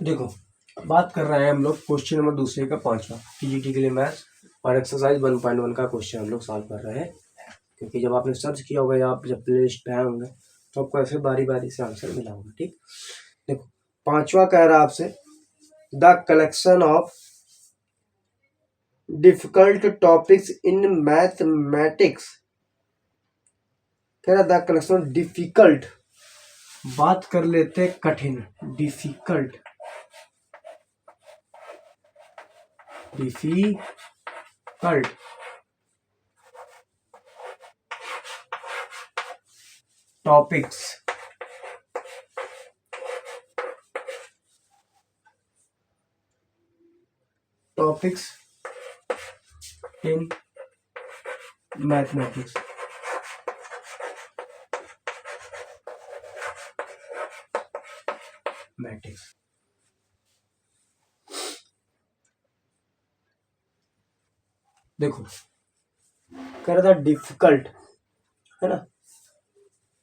देखो, बात कर रहे हैं हम लोग क्वेश्चन नंबर दूसरे का 5वां टीजीटी के लिए मैथ्स और एक्सरसाइज 1.1 का क्वेश्चन हम लोग सॉल्व कर रहे हैं। क्योंकि जब आपने सर्च किया होगा या आप जब प्ले लिस्ट पे आए होंगे तो आपको ऐसे बारी बारी से आंसर मिला होगा। ठीक, देखो 5वां कह रहा है आपसे the collection of difficult topics in mathematics. कह रहा द कलेक्शन ऑफ डिफिकल्ट, बात कर लेते कठिन, difficult difficult topics in mathematics. देखो कह रहा था डिफिकल्ट, है ना,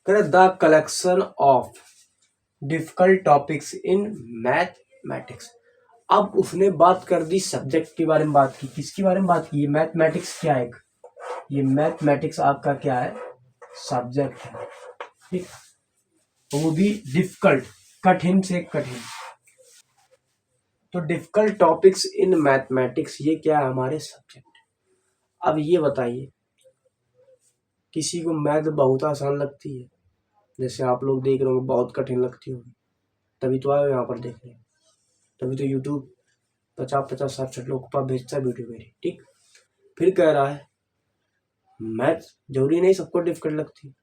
कह रहा the collection of difficult topics in mathematics. अब उसने बात कर दी सब्जेक्ट के बारे में, बात की किसके बारे में बात की, ये मैथमेटिक्स क्या है, ये मैथमेटिक्स आपका क्या है, सब्जेक्ट है। ठीक, वो भी डिफिकल्ट, कठिन से कठिन। तो डिफिकल्ट टॉपिक्स इन मैथमेटिक्स ये क्या है, हमारे सब्जेक्ट। अब ये बताइए, किसी को मैथ बहुत आसान लगती है, जैसे आप लोग देख रहे हो बहुत कठिन लगती होगी, तभी तो आए यहाँ पर देखने, तभी तो यूट्यूब 50-50 60 लोग का भेजता है वीडियो मेरी। ठीक, फिर कह रहा है मैथ जरूरी नहीं सबको डिफिकल्ट लगती,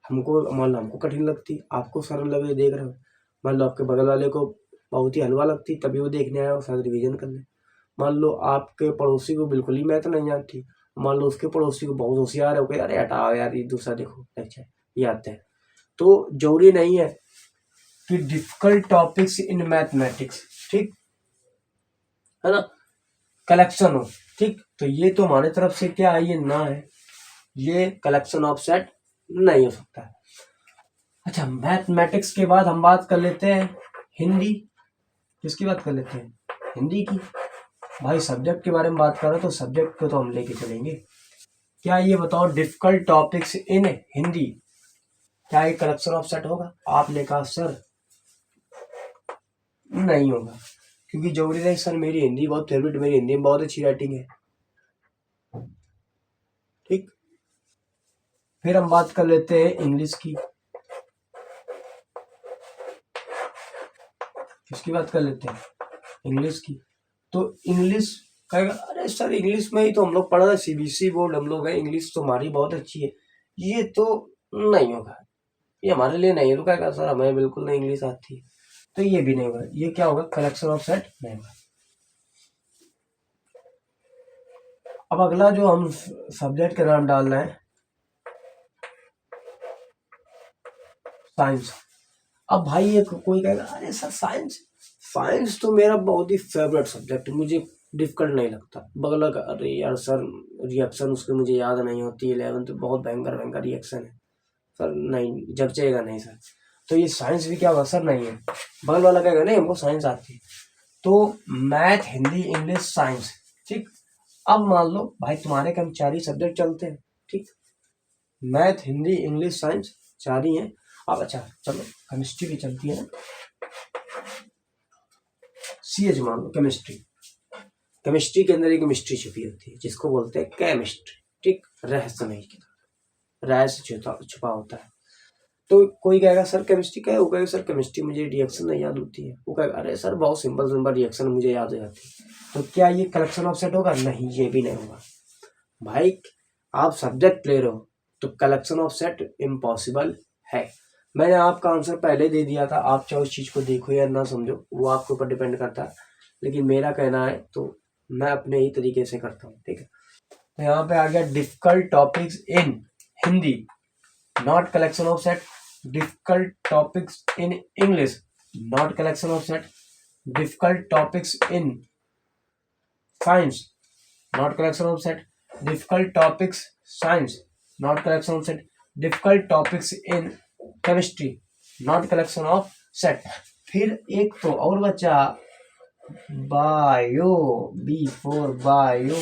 हमको मान लो हमको कठिन लगती, आपको सरल लगे, देख रहे हो, मान लो आपके बगल वाले को बहुत ही हलवा लगती तभी वो देखने आया और शायद रिविजन करने। मान लो आपके पड़ोसी को बिल्कुल ही मैथ नहीं आती, मान लो उसके पड़ोसी को बहुत होशियार है, अरे हटाओ यार ये दूसरा देखो लेक्चर ये आते हैं। तो जरूरी नहीं है कि डिफिकल्ट टॉपिक्स इन मैथमेटिक्स, ठीक है ना, कलेक्शन हो। ठीक, तो ये तो हमारे तरफ से क्या है, ये ना है, ये कलेक्शन ऑफ सेट नहीं हो सकता है। अच्छा, मैथमेटिक्स के बाद हम बात कर लेते हैं हिंदी। किसकी बात कर लेते हैं, हिंदी की। भाई सब्जेक्ट के बारे में बात कर रहे हो तो सब्जेक्ट को तो हम लेके चलेंगे। क्या ये बताओ डिफिकल्ट टॉपिक्स इन हिंदी, क्या ये कलेक्शन ऑफ सेट होगा। आपने कहा सर नहीं होगा, क्योंकि जरूरी नहीं सर मेरी हिंदी बहुत फेवरेट, मेरी हिंदी में बहुत अच्छी राइटिंग है। ठीक, फिर हम बात कर लेते हैं इंग्लिश की। किसकी बात कर लेते हैं, इंग्लिश की। तो इंग्लिश कहेगा अरे सर इंग्लिश में ही तो हम लोग पढ़ रहे हैं, सीबीएसई बोर्ड हम लोग हैं, इंग्लिश तो हमारी बहुत अच्छी है, ये तो नहीं होगा, ये हमारे लिए नहीं है। तो कहेगा सर हमें बिल्कुल नहीं इंग्लिश आती है, तो ये भी नहीं होगा, ये क्या होगा, कलेक्शन ऑफ सेट नहीं होगा। अब अगला जो हम सब्जेक्ट का नाम डालना है साइंस। अब भाई ये कोई कहेगा अरे सर साइंस, साइंस तो मेरा बहुत ही फेवरेट सब्जेक्ट है, मुझे डिफिकल्ट नहीं लगता। बगल का अरे यार सर रिएक्शन उसके मुझे याद नहीं होती, 11th तो बहुत भयंकर भयंकर रिएक्शन है सर, नहीं जगचेगा नहीं सर। तो ये साइंस भी क्या होगा, सर नहीं है। बगल वाला कहेगा नहीं हमको साइंस आती है। तो मैथ हिंदी इंग्लिश साइंस। ठीक, अब मान लो भाई तुम्हारे कम 4 ही सब्जेक्ट चलते हैं। ठीक, मैथ हिंदी इंग्लिश साइंस 4 ही हैं। अब अच्छा चलो केमिस्ट्री भी चलती है ना, सीएच मान लो केमिस्ट्री, केमिस्ट्री के अंदर एक मिस्ट्री छुपी होती है जिसको बोलते हैं केमिस्ट्री। ठीक, रहस्य नहीं की, रहस्य छुपा होता है। तो कोई कहेगा सर केमिस्ट्री क्या है, वो कहेगा सर केमिस्ट्री मुझे रिएक्शन नहीं याद होती है, वो कहेगा अरे सर बहुत सिंपल सिंपल रिएक्शन मुझे याद हो जाती है। तो क्या ये कलेक्शन ऑफ सेट होगा, नहीं ये भी नहीं होगा। भाई आप सब्जेक्ट ले रहे हो तो कलेक्शन ऑफ सेट इम्पॉसिबल है। मैंने आपका आंसर पहले दे दिया था, आप चाहे उस चीज को देखो या ना समझो वो आपके ऊपर डिपेंड करता है, लेकिन मेरा कहना है तो मैं अपने ही तरीके से करता हूँ। ठीक है, तो यहाँ पे आ गया difficult topics in Hindi, not collection of set. Difficult topics in English, not collection of set. Difficult topics in science, not collection of set. Difficult topics science, not collection of set. Difficult topics in chemistry, not collection of set. फिर एक तो और बचा bio, B for bio,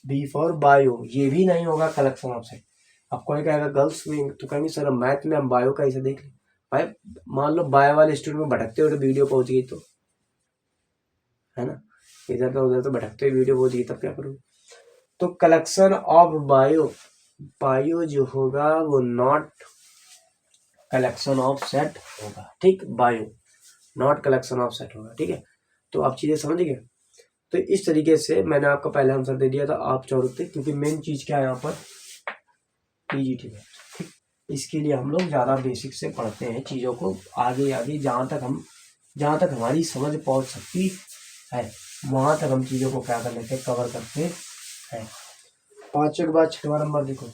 B for bio, ये भी नहीं होगा collection of set. अब कोई कहेगा गर्ल्स में तो कहेंगे सर मैथ में हम बायो का ऐसे देख लें। भाई मान लो बायो वाले स्टूडेंट में भटकते हुए तो वीडियो पहुंच गई तो, है ना, इधर तो उधर तो भटकते हुए वीडियो पहुंच गई, तब क्या करूँ। तो कलेक्शन ऑफ बायो, बायो जो होगा वो नॉट कलेक्शन ऑफ सेट होगा, ठीक, bio not collection of set होगा, ठीक है। तो आप चीजें समझ गए। तो इस तरीके से मैंने आपको पहले आंसर दे दिया था, आप चाहो तो, क्योंकि मेन चीज क्या है यहाँ पर पीजीटी में, ठीक। इसके लिए हम लोग ज्यादा बेसिक से पढ़ते हैं चीजों को, आगे आगे जहाँ तक हमारी समझ पहुंच सकती है वहां तक हम चीजों को क्या कर लेते हैं, कवर करते हैं। पांचवे के बाद छठवां नंबर देखो,